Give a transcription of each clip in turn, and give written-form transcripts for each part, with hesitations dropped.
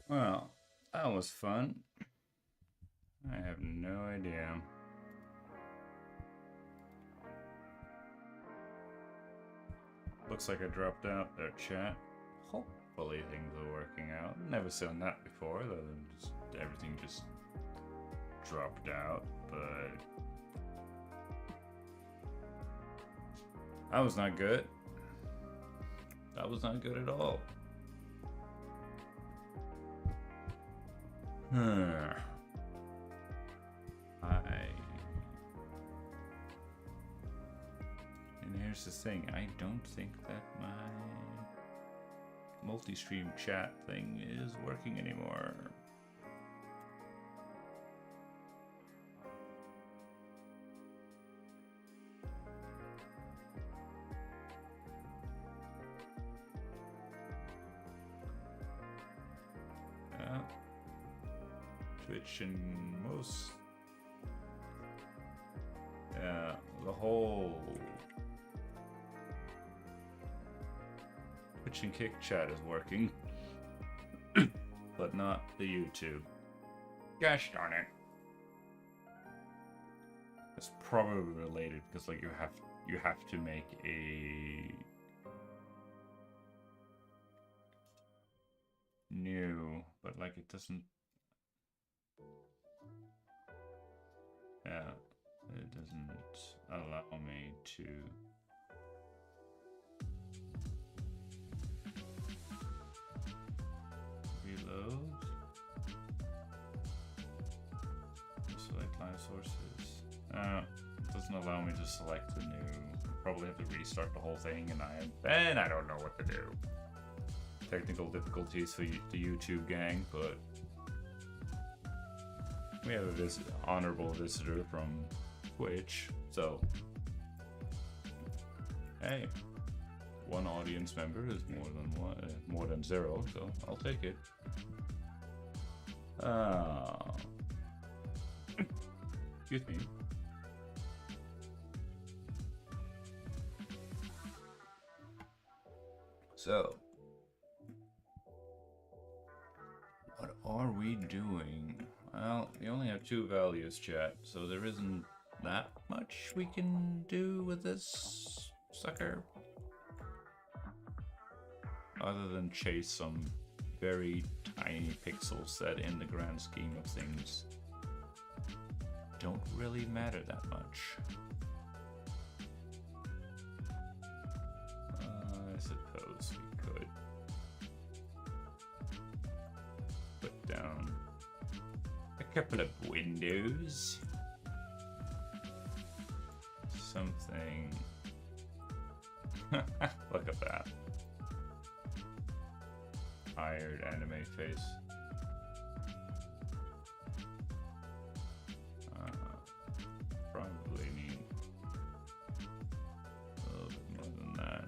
Well, that was fun. I have no idea. Looks like I dropped out their chat. Hopefully things are working out. Never seen that before, other than just everything just dropped out, but that was not good. That was not good at all. And here's the thing, I don't think that my multi-stream chat thing is working anymore. Twitch and most, the whole Twitch and Kick chat is working, but not the YouTube. Gosh darn it! It's probably related because like you have to make a new, but like it doesn't. Yeah, it doesn't allow me to. Reload. Select live sources. It doesn't allow me to select the new. Probably have to restart the whole thing, and I don't know what to do. Technical difficulties for the YouTube gang, but we have a honorable visitor from Twitch, so hey, one audience member is more than zero, so I'll take it. Excuse me. So, what are we doing? Well, we only have 2 values, chat, so there isn't that much we can do with this sucker. Other than chase some very tiny pixels that in the grand scheme of things don't really matter that much. I suppose we could put down a couple of windows. Something. Look at that. Tired anime face. Probably need a little bit more than that.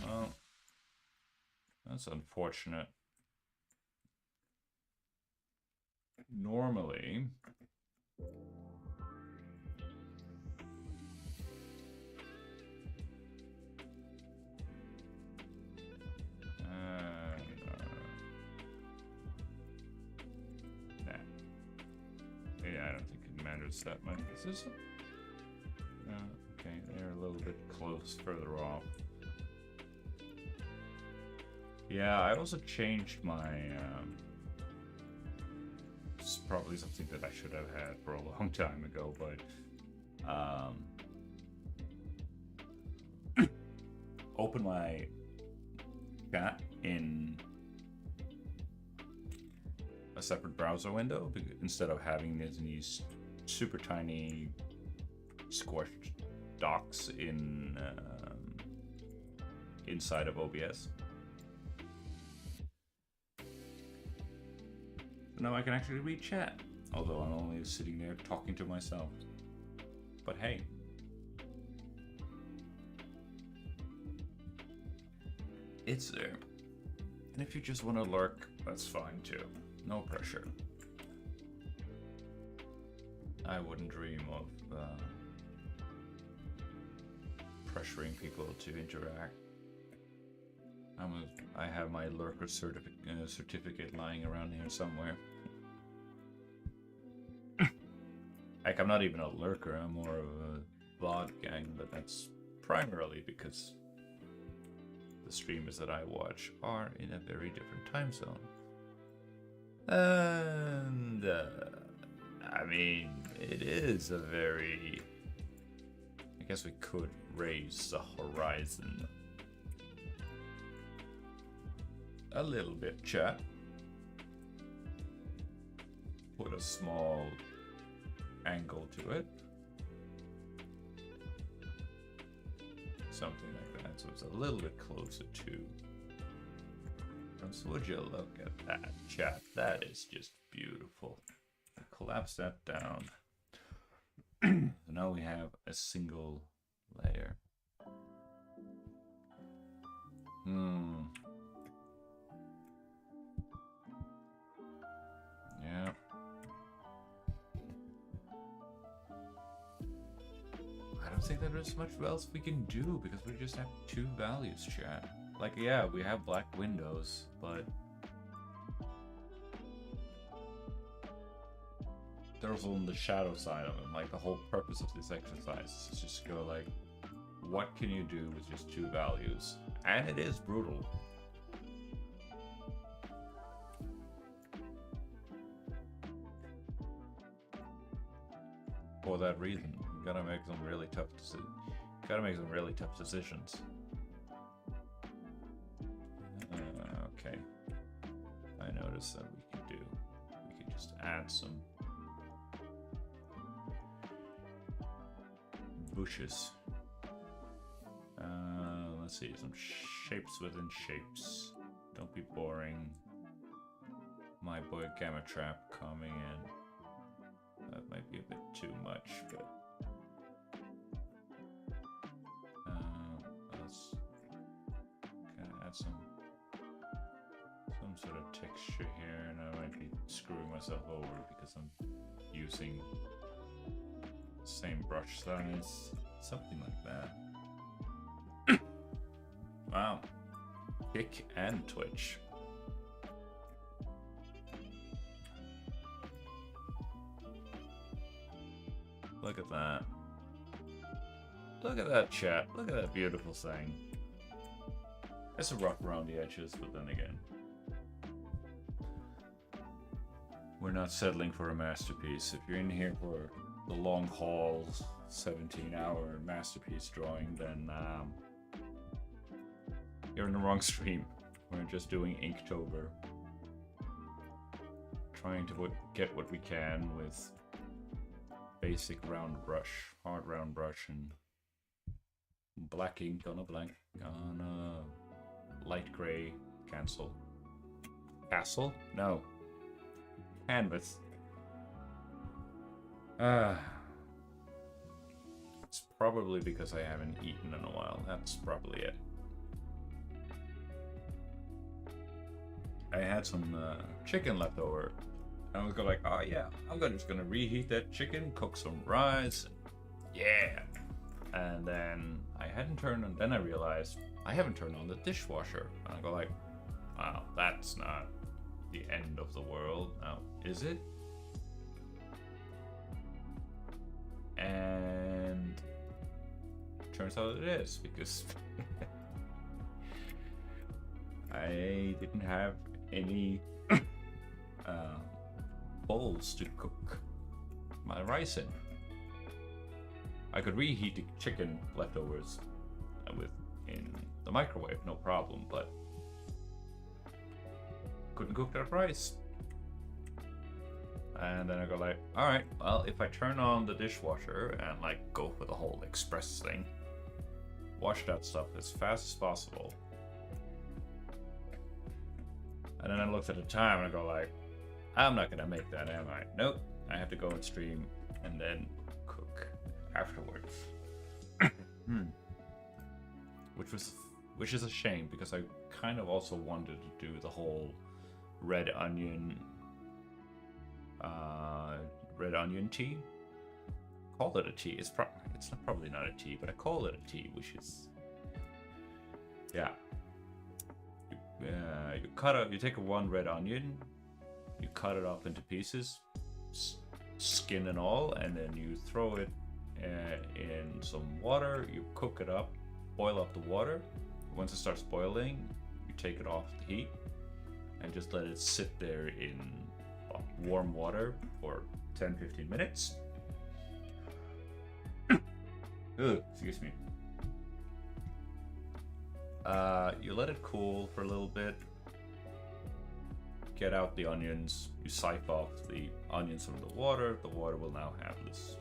Well, that's unfortunate. Normally, yeah, I don't think it matters that much. Is this? Okay, they're a little bit close, further off. Yeah, I also changed my. It's probably something that I should have had for a long time ago, but open my chat in a separate browser window instead of having it in these super tiny squashed docs in inside of OBS. So now I can actually read chat, although I'm only sitting there talking to myself. But hey. It's there. And if you just want to lurk, that's fine too. No pressure. I wouldn't dream of pressuring people to interact. I have my lurker certificate lying around here somewhere. Like, I'm not even a lurker, I'm more of a VOD gang, but that's primarily because the streamers that I watch are in a very different time zone. And, I mean, it is a very... I guess we could raise the horizon a little bit, chat. Put a small angle to it. Something like that, so it's a little bit closer to. So would you look at that, chat? That is just beautiful. Collapse that down. So now we have a single layer. Yeah. I don't think there is much else we can do because we just have two values, chat. Like, yeah, we have black windows, but there's on the shadow side of them. Like, the whole purpose of this exercise is just go like, what can you do with just two values? And it is brutal. For that reason, you gotta make some really tough decisions. Okay. I noticed that we could just add some bushes. Let's see, some shapes within shapes. Don't be boring. My boy Gamma Trap coming in. That might be a bit too much, but let's kind of add some sort of texture here, and I might be screwing myself over because I'm using the same brush size, something like that. Wow, kick and twitch. Look at that. Look at that, chat. Look at that beautiful thing. It's a rough around the edges, but then again, we're not settling for a masterpiece. If you're in here for the long haul, 17-hour masterpiece drawing, then you're in the wrong stream. We're just doing Inktober. Trying to get what we can with basic round brush, hard round brush, and black ink on a light gray cancel. Castle? No. Canvas. It's probably because I haven't eaten in a while. That's probably it. I had some chicken left over. I was like, oh yeah, I'm just gonna reheat that chicken, cook some rice, yeah. And then I hadn't turned on, then I realized I haven't turned on the dishwasher. And I go like, wow, that's not the end of the world. Now, is it? And turns out it is, because I didn't have any bowls to cook my rice in. I could reheat the chicken leftovers in the microwave, no problem, but couldn't cook that rice. And then I go like, all right, well, if I turn on the dishwasher and like go for the whole express thing, wash that stuff as fast as possible. And then I looked at the time and I go like, I'm not gonna make that, am I? Nope. I have to go and stream and then cook afterwards. Which is a shame, because I kind of also wanted to do the whole red onion tea. Call it a tea. It's probably not a tea, but I call it a tea, which is, yeah. You take one red onion, you cut it up into pieces, skin and all, and then you throw it in some water. You cook it up, boil up the water. Once it starts boiling, you take it off the heat and just let it sit there in warm water for 10-15 minutes. Excuse me. You let it cool for a little bit. Get out the onions. You siphon off the onions from the water. The water will now have this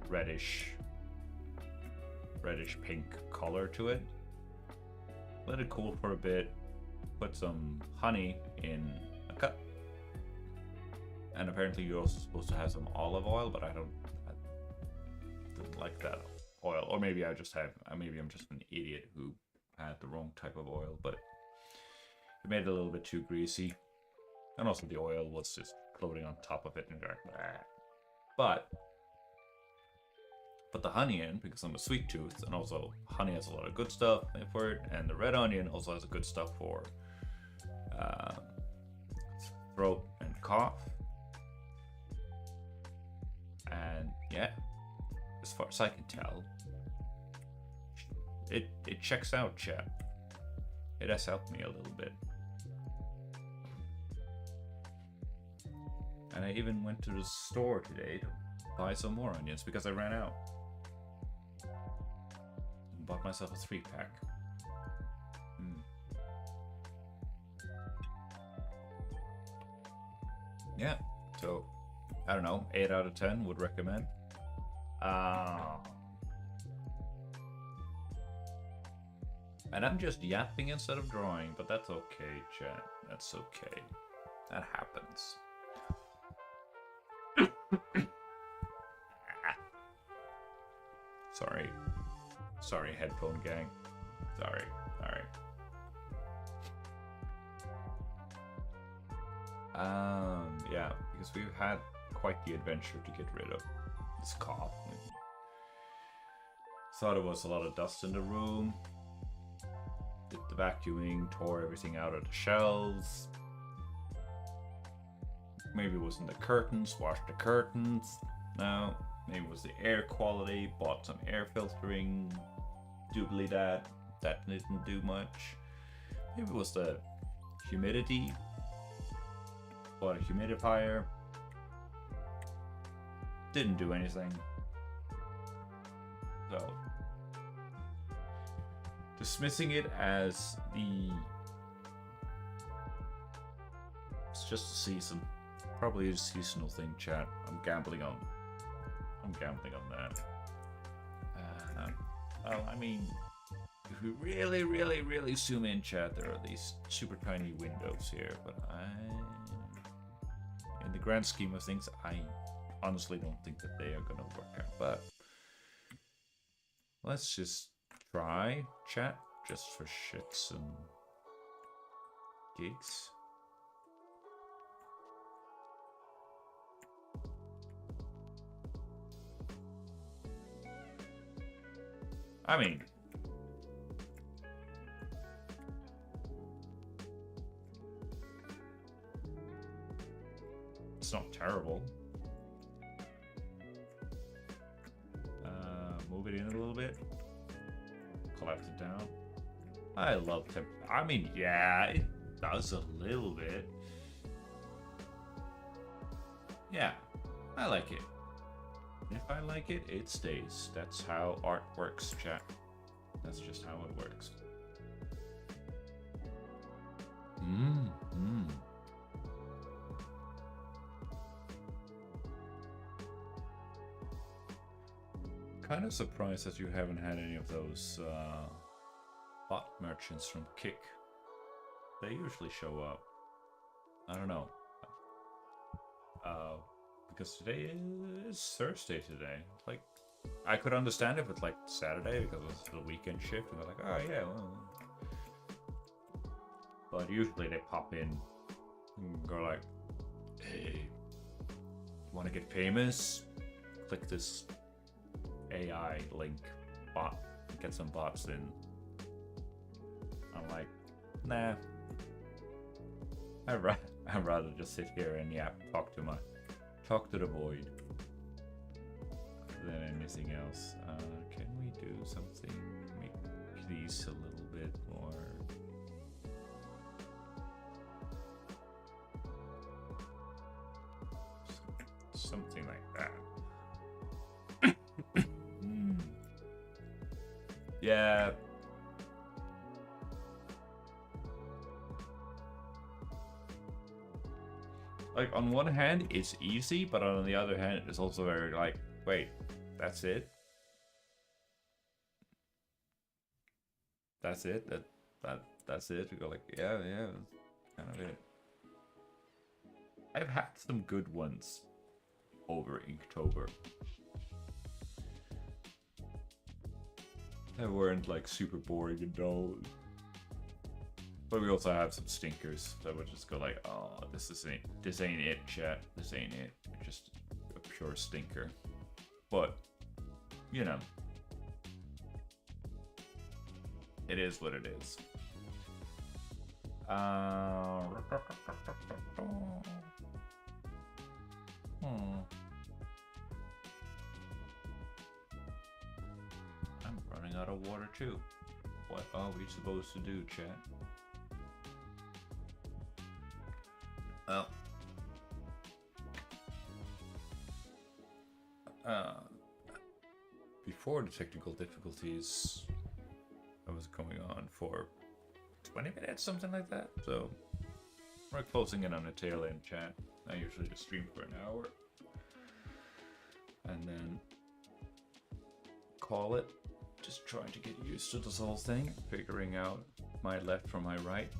reddish pink color to it. Let it cool for a bit. Put some honey in a cup. And apparently you're also supposed to have some olive oil, but I didn't like that oil. Or maybe I'm just an idiot who had the wrong type of oil, but it made it a little bit too greasy. And also the oil was just floating on top of it and like, but put the honey in because I'm a sweet tooth, and also honey has a lot of good stuff for it, and the red onion also has good stuff for throat and cough. And yeah, as far as I can tell, it checks out, chat. It has helped me a little bit. And I even went to the store today to buy some more onions because I ran out. And bought myself a 3-pack. Yeah, so I don't know, 8 out of 10 would recommend. And I'm just yapping instead of drawing, but that's okay, chat. That's okay. That happens. Sorry, headphone gang. Sorry. Yeah, because we've had quite the adventure to get rid of this cough. Thought it was a lot of dust in the room. Did the vacuuming, tore everything out of the shelves. Maybe it wasn't the curtains, washed the curtains. No, maybe it was the air quality, bought some air filtering, doobly that didn't do much. Maybe it was the humidity, bought a humidifier, didn't do anything. So, dismissing it as it's just a season. Probably a seasonal thing, chat. I'm gambling on that. Well, I mean, if we really zoom in, chat, there are these super tiny windows here, but in the grand scheme of things, I honestly don't think that they are gonna work out. But let's just try, chat, just for shits and gigs. I mean, it's not terrible. Move it in a little bit. Collapse it down. I love temp. I mean, yeah, it does a little bit. Yeah, I like it. If I like it, it stays. That's how art works, chat. That's just how it works. Kind of surprised that you haven't had any of those bot merchants from Kick. They usually show up. I don't know. Because today is Thursday today. Like, I could understand if it's like Saturday because it's the weekend shift and they're like, oh yeah, well. But usually they pop in and go like, hey, want to get famous? Click this AI link, bot, get some bots in. I'm like, Nah. I'd rather just sit here and talk to the void than anything else. Can we do something? Make these a little bit more. Something like that. Yeah. Like, on one hand, it's easy, but on the other hand, it's also very like, wait, that's it? That's it? That's it? You go like, yeah, that's kind of it. I've had some good ones over Inktober. They weren't like super boring and dull. But we also have some stinkers that would just go like, oh, this ain't it, chat. This ain't it. Just a pure stinker. But, you know, it is what it is. I'm running out of water too. What are we supposed to do, chat? Well, before the technical difficulties, I was going on for 20 minutes, something like that. So we're closing in on a tail end, chat. I usually just stream for an hour and then call it. Just trying to get used to this whole thing, figuring out my left from my right.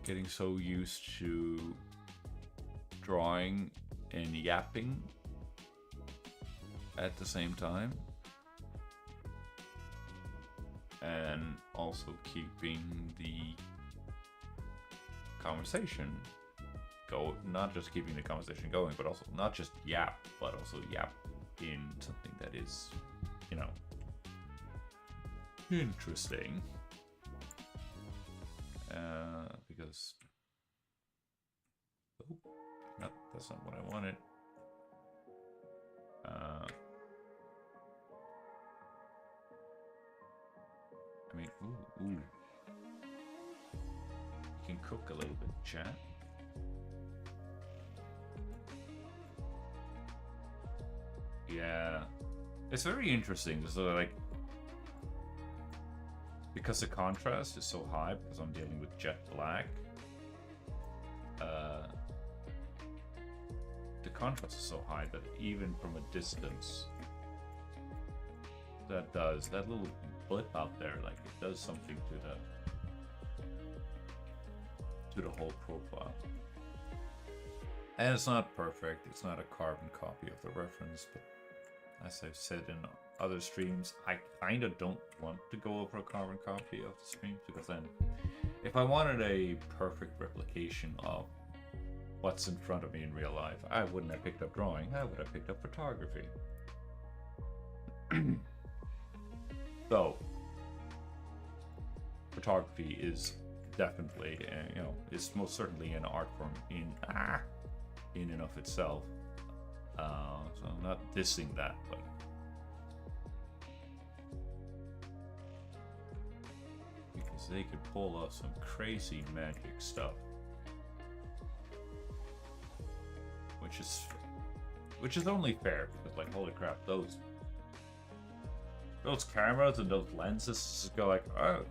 Getting so used to drawing and yapping at the same time, and also keeping the conversation go, not just keeping the conversation going, but also not just yap, but also yap in something that is, you know, interesting. Because no, that's not what I wanted. I mean, ooh. You can cook a little bit, chat. Yeah, it's very interesting. So like, because the contrast is so high, because I'm dealing with jet black, the contrast is so high that even from a distance, that little blip out there, like it does something to the whole profile. And it's not perfect. It's not a carbon copy of the reference, but as I've said in other streams, I kind of don't want to go over a carbon copy of the stream, because then if I wanted a perfect replication of what's in front of me in real life, I wouldn't have picked up drawing, I would have picked up photography. So photography is definitely, you know, it's most certainly an art form in and of itself. So I'm not dissing that, but because they could pull off some crazy magic stuff, which is only fair, because like, holy crap, those cameras and those lenses just go like, oh,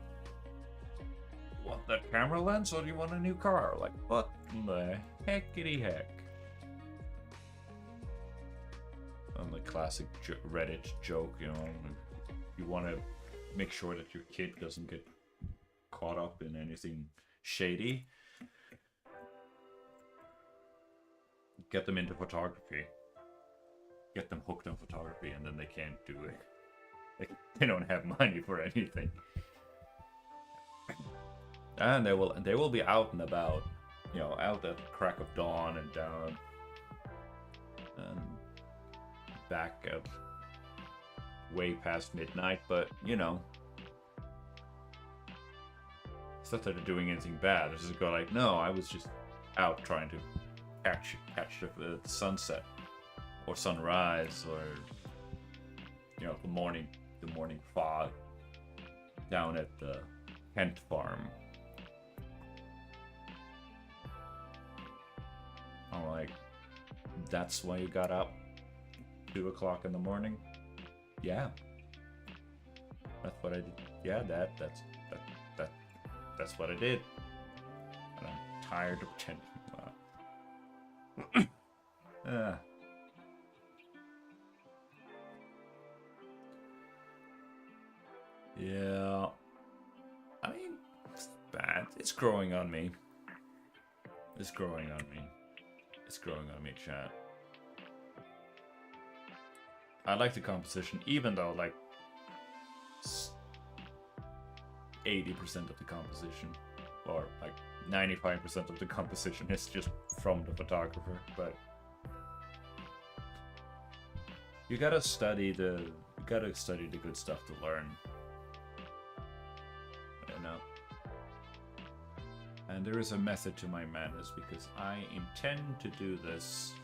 you want that camera lens, or do you want a new car? Like, what the heckity heck? On the classic Reddit joke, you know, you want to make sure that your kid doesn't get caught up in anything shady, get them into photography, get them hooked on photography, and then they can't do it. They don't have money for anything, and they will be out and about, you know, out at the crack of dawn and down back at way past midnight, but you know, it's not that they're doing anything bad. It's just go like, no, I was just out trying to catch the sunset or sunrise, or you know, the morning fog down at the Kent farm. I'm like, that's why you got up 2 o'clock in the morning? Yeah, that's what I did. Yeah, that's what I did. And I'm tired of pretending. Yeah. I mean, it's bad. It's growing on me. It's growing on me. It's growing on me, chat. I like the composition, even though, like, 80% of the composition, or like 95% of the composition is just from the photographer, but you gotta study the good stuff to learn. You know? And there is a method to my madness, because I intend to do this,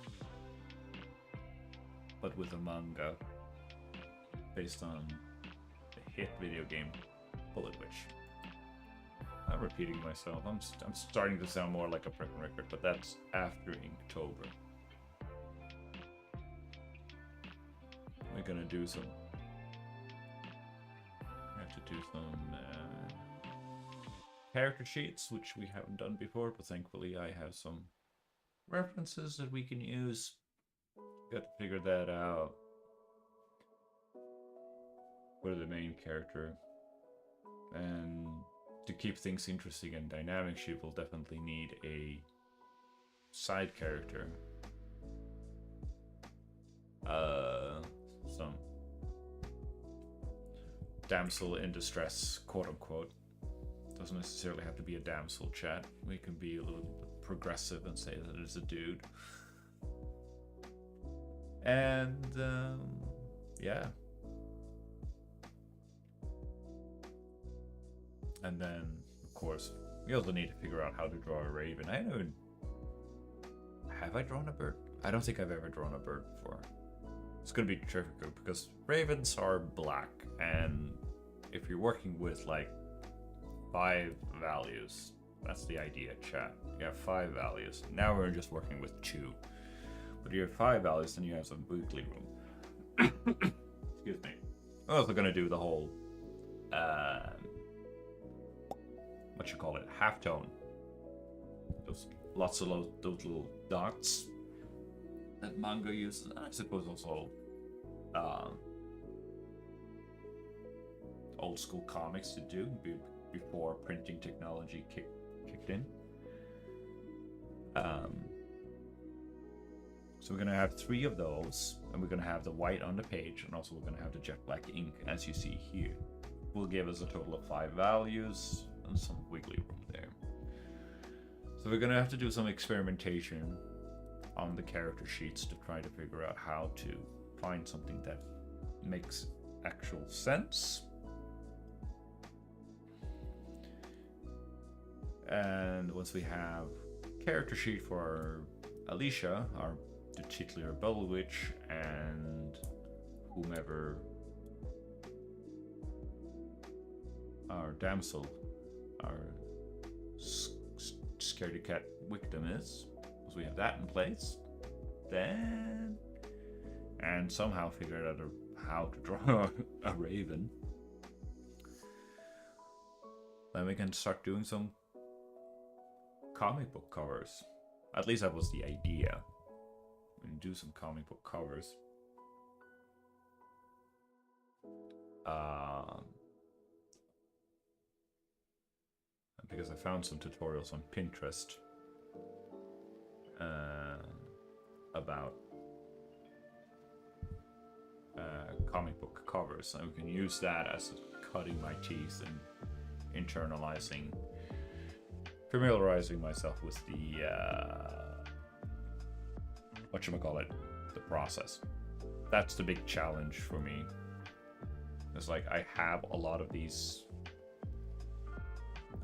but with a manga based on the hit video game Bullet Witch. I'm repeating myself. I'm starting to sound more like a broken record, but that's after Inktober. We're gonna do some. I have to do some character sheets, which we haven't done before, but thankfully I have some references that we can use. Got to figure that out. For the main character. And to keep things interesting and dynamic, she will definitely need a side character. Some damsel in distress, quote unquote. Doesn't necessarily have to be a damsel, chat. We can be a little bit progressive and say that it's a dude. And yeah. And then, of course, we also need to figure out how to draw a raven. I don't even... Have I drawn a bird? I don't think I've ever drawn a bird before. It's going to be difficult because ravens are black, and if you're working with like 5 values, that's the idea, chat. You have 5 values. Now we're just working with 2. But you have 5 values, then you have some wiggly room. Excuse me. I'm also going to do the whole... what you call it, halftone. Those lots of those little dots that manga uses. I suppose also old school comics to do before printing technology kicked in. So we're gonna have 3 of those, and we're gonna have the white on the page, and also we're gonna have the jet black ink, as you see here. Will give us a total of 5 values. And some wiggly room there. So we're gonna have to do some experimentation on the character sheets to try to figure out how to find something that makes actual sense. And once we have character sheet for Alicia, the titular Bullet Witch, and whomever our damsel, our scaredy cat victim is, because we have that in place, then, and somehow figure out how to draw a raven, then we can start doing some comic book covers. At least that was the idea. We can do some comic book covers. Because I found some tutorials on Pinterest about comic book covers, and we can use that as cutting my teeth and familiarizing myself with the whatchamacallit, the process. that's the big challenge for me. It's like I have a lot of these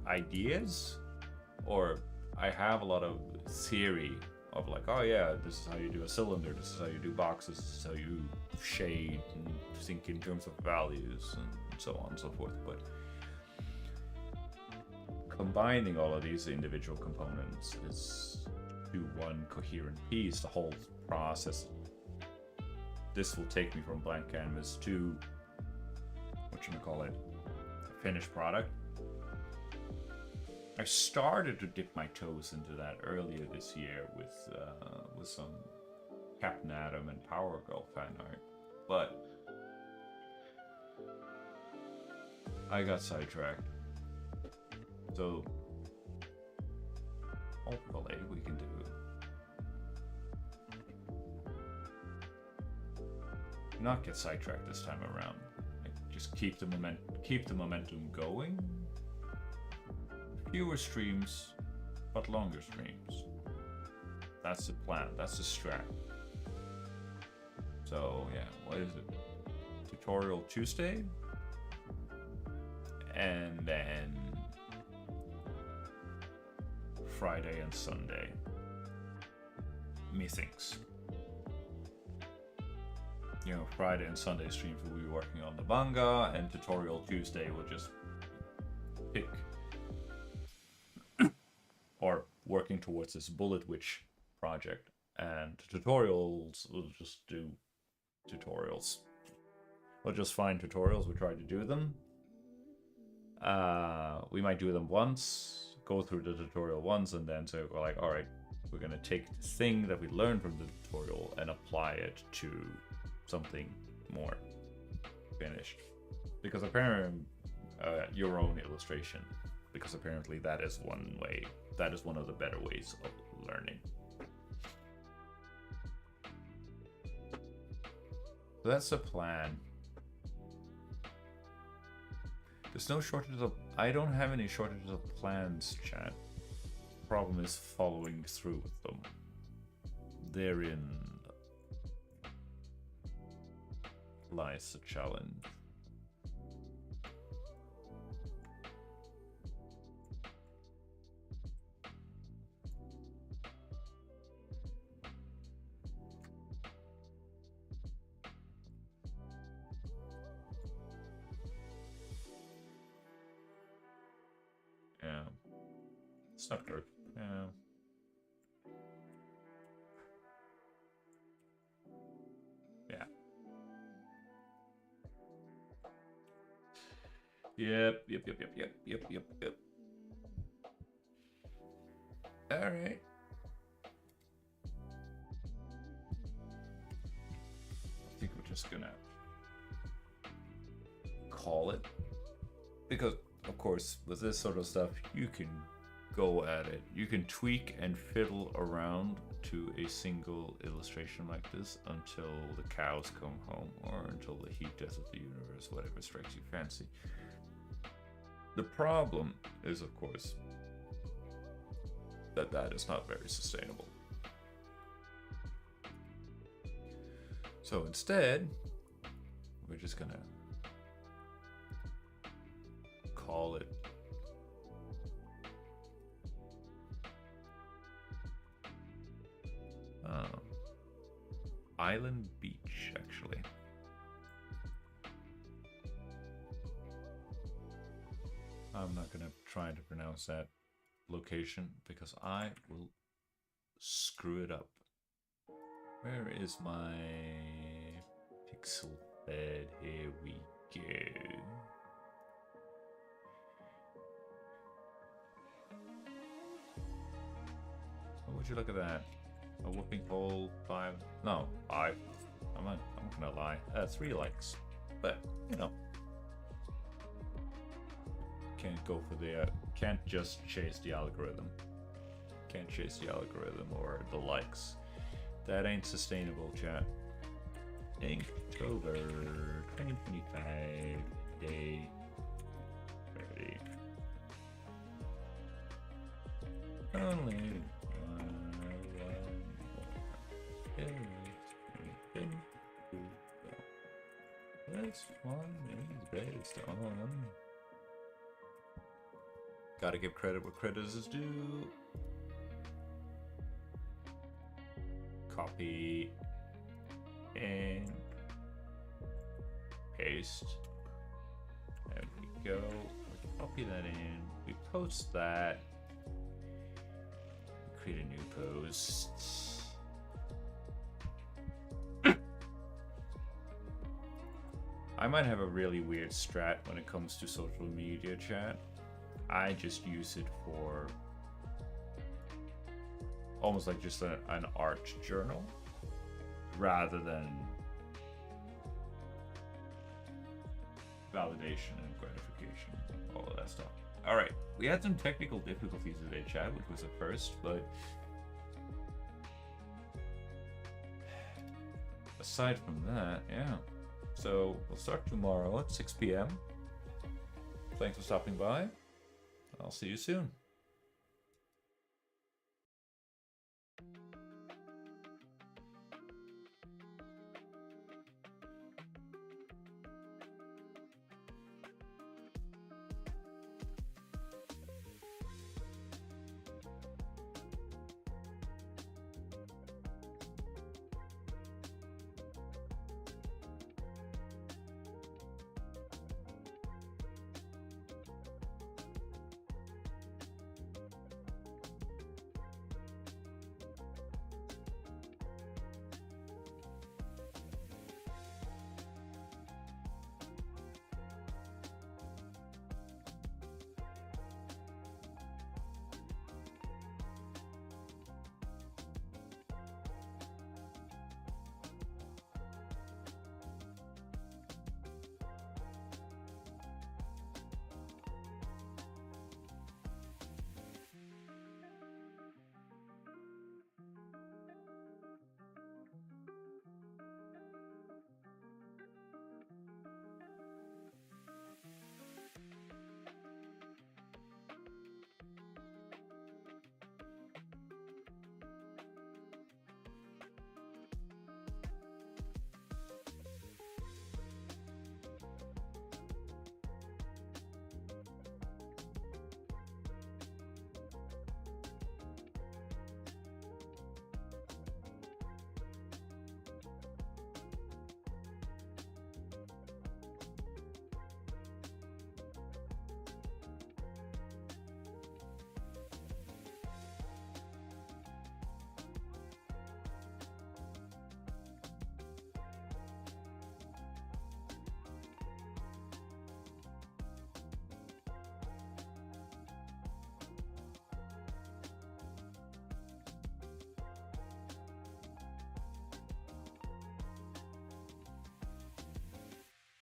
ideas, or I have a lot of theory of like, oh yeah, this is how you do a cylinder, this is how you do boxes, this is how you shade and think in terms of values and so on and so forth. But combining all of these individual components is to one coherent piece, the whole process. This will take me from blank canvas to a finished product. I started to dip my toes into that earlier this year with some Captain Atom and Power Girl fan art, but I got sidetracked. So hopefully we can do not get sidetracked this time around. Like, just keep the momentum going. Fewer streams, but longer streams. That's the plan. That's the strat. So yeah, what is it? Tutorial Tuesday, and then Friday and Sunday, methinks. You know, Friday and Sunday streams will be working on the manga, and Tutorial Tuesday will just pick or working towards this Bullet Witch project, and tutorials will just do tutorials. We'll just find tutorials, we'll try to do them. We might do them once, go through the tutorial once, and then say, we're like, all right, we're gonna take the thing that we learned from the tutorial and apply it to something more finished. Because apparently, your own illustration, because apparently that is one way, that is one of the better ways of learning. So that's the plan. There's no shortage of, I don't have any shortage of plans, chat. Problem is following through with them. Therein lies the challenge. Yeah, it's not good. Yeah. Yeah. Yep. All right. I think we're just gonna call it, because of course with this sort of stuff you can go at it, you can tweak and fiddle around to a single illustration like this until the cows come home, or until the heat death of the universe, whatever strikes you fancy. The problem is, of course, that that is not very sustainable. So instead, we're just gonna call it Island Beach, actually. I'm not gonna try to pronounce that location because I will screw it up. Where is my pixel bed? Here we go. Oh, would you look at that? A whooping hole, 5, no, 5. I'm not gonna lie, 3 likes, but you know, can't go for the, can't just chase the algorithm. Can't chase the algorithm or the likes. That ain't sustainable, chat. Inktober 2025 day 30. Only one more. This one is based on. Gotta give credit where credit is due. Copy and paste. There we go. We copy that in. We post that. We create a new post. I might have a really weird strat when it comes to social media chat. I just use it for almost like just an art journal rather than validation and gratification, all of that stuff. All right, we had some technical difficulties today, chat, which was a first, but aside from that, yeah. So we'll start tomorrow at 6 p.m. Thanks for stopping by. I'll see you soon.